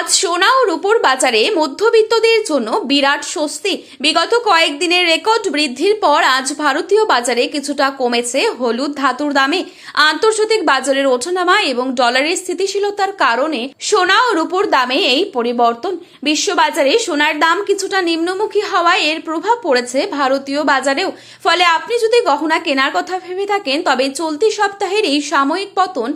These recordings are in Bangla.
আজ সোনা ও রূপোর বাজারে মধ্যবিত্তদের জন্য বিরাট স্বস্তি। বিগত কয়েকদিনের রেকর্ড বৃদ্ধির পর আজ ভারতীয় বাজারে কিছুটা কমেছে হলুদ ধাতুর দামে। আন্তর্জাতিক বাজারের ওঠানামা এবং ডলারের স্থিতিশীলতার কারণে সোনা ও রূপোর দামে এই পরিবর্তন। বিশ্ববাজারে সোনার দাম কিছুটা নিম্নমুখী হওয়ায় এর প্রভাব পড়েছে ভারতীয় বাজারেও। ফলে আপনি যদি গহনা কেনার কথা ভেবে থাকেন তবে চলতি সপ্তাহের এই সাময়িক পতন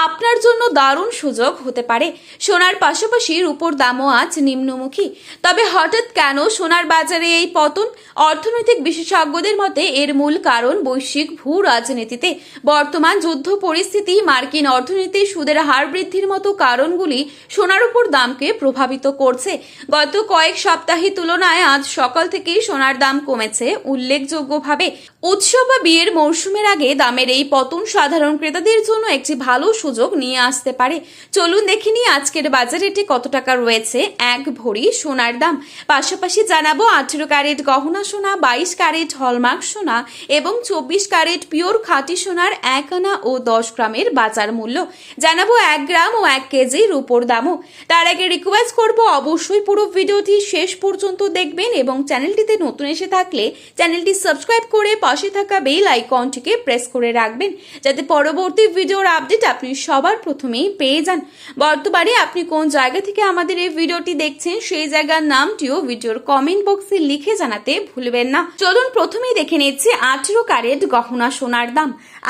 আপনার জন্য দারুণ সুযোগ হতে পারে। সোনার পাশাপাশি রূপোর দামও আজ নিম্নমুখী। তবে হঠাৎ কেন সোনার বাজারে এই পতন? অর্থনৈতিক বিশেষজ্ঞদের মতে এর মূল কারণ বৈশ্বিক ভূ রাজনীতিতে। বর্তমান যুদ্ধ পরিস্থিতি, মার্কিন অর্থনীতি, সুদের হার বৃদ্ধির মতো কারণগুলি সোনার উপর দামকে প্রভাবিত করছে। গত কয়েক সপ্তাহের তুলনায় আজ সকাল থেকেই সোনার দাম কমেছে উল্লেখযোগ্যভাবে। উৎসব বা বিয়ের মরশুমের আগে দামের এই পতন সাধারণ ক্রেতাদের জন্য একটি ভালো সুযোগ নিয়ে আসতে পারে। চলুন দেখে নিই আজকের বাজারে এটি কত টাকা রয়েছে এক ভরি সোনার দাম। পাশাপাশি জানাবো 18 ক্যারেট গহনা সোনা, 22 ক্যারেট হলমার্ক সোনা এবং 24 ক্যারেট পিওর খাঁটি সোনার 1 আনা ও 10 গ্রামের বাজার মূল্য। জানাবো 1 গ্রাম ও 1 কেজি রূপোর দামও। তার আগে রিকোয়েস্ট করব অবশ্যই পুরো ভিডিওটি শেষ পর্যন্ত দেখবেন এবং চ্যানেলটিতে নতুন এসে থাকলে চ্যানেলটি সাবস্ক্রাইব করে পাশে থাকা বেল আইকনটিকে প্রেস করে রাখবেন, যাতে পরবর্তী ভিডিওর আপডেট আপনি সবার প্রথমেই পেয়ে যান। বর্তমানে আপনি কোন জায়গা থেকে আমাদের এই ভিডিওটি দেখছেন সেই জায়গার নামটিও ভিডিওর কমেন্ট বক্সে লিখে জানাতে ভুলবেন না। চলুন প্রথমেই দেখে নিচ্ছি 18 ক্যারেট গহনা সোনার দাম।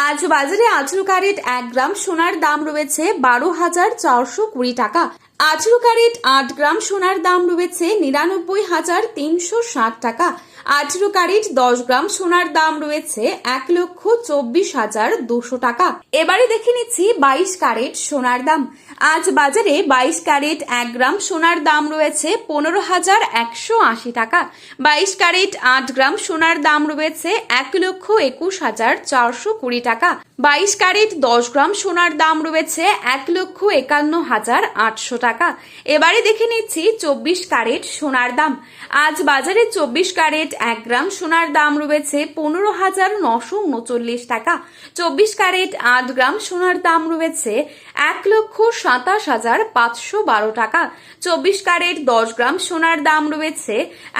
আজ বাজারে 18 ক্যারেট 1 গ্রাম সোনার দাম রয়েছে 12,420 টাকা। 18 ক্যারেট 8 গ্রাম সোনার দাম রয়েছে 99,360 টাকা। 18 ক্যারেট 10 গ্রাম সোনার দাম রয়েছে 1,24,200 টাকা। এবারে দেখে নিচ্ছি 22 ক্যারেট সোনার দাম। আজ বাজারে 22 ক্যারেট 1 গ্রাম সোনার দাম রয়েছে 15,180 টাকা। 22 ক্যারেট 8 গ্রাম সোনার দাম রয়েছে 1,21,420 টাকা। 22 ক্যারেট 10 গ্রাম সোনার দাম রয়েছে 1,51,800 টাকা। এবারে দেখে নিচ্ছি 24 ক্যারেট সোনার দাম। আজ বাজারে 24 ক্যারেট 1 গ্রাম সোনার দাম রয়েছে 15,939 টাকা। 24 ক্যারেট 8 গ্রাম সোনার দাম রয়েছে 1,27,512 টাকা। 24 ক্যারেট 10 গ্রাম সোনার দাম রয়েছে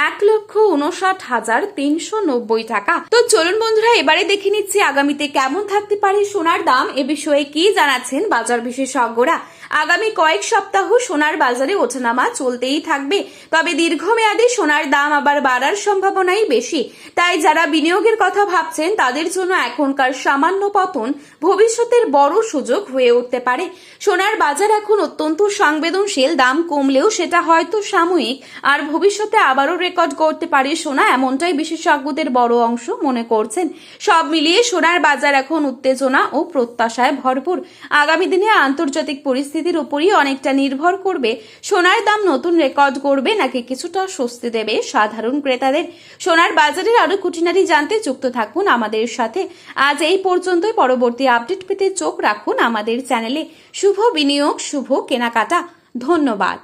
1,59,390 টাকা। তো চলুন বন্ধুরা, এবারে দেখে নিচ্ছি আগামীতে কেমন থাকতে পারে সোনার দাম। এ বিষয়ে কি জানাচ্ছেন বাজার বিশেষজ্ঞরা। আগামী কয়েক সপ্তাহ সোনার বাজারে ওঠানামা চলতেই থাকবে, তবে দীর্ঘমেয়াদে সোনার দাম আবার বাড়ার সম্ভাবনাই বেশি। তাই যারা বিনিয়োগের কথা ভাবছেন তাদের জন্য এখনকার সামান্য পতন ভবিষ্যতের বড় সুযোগ হয়ে উঠতে পারে। সোনার বাজার এখন অত্যন্ত সংবেদনশীল। দাম কমলেও সেটা হয়তো সাময়িক, আর ভবিষ্যতে আবারও রেকর্ড করতে পারে সোনা, এমনটাই বিশেষজ্ঞদের বড় অংশ মনে করছেন। সব মিলিয়ে সোনার বাজার এখন উত্তেজনা ও প্রত্যাশায় ভরপুর। আগামী দিনে আন্তর্জাতিক পরিস্থিতির উপরই অনেকটা নির্ভর করবে সোনার দাম নতুন রেকর্ড করবে নাকি কিছুটা স্বস্তি দেবে সাধারণ ক্রেতাদের। সোনার বাজারের আরো খুঁটিনাটি জানতে যুক্ত থাকুন আমাদের সাথে। আজ এই পর্যন্তই। পরবর্তী আপডেট পেতে চোখ রাখুন আমাদের চ্যানেলে। শুভ বিনিয়োগ, শুভ কেনাকাটা। ধন্যবাদ।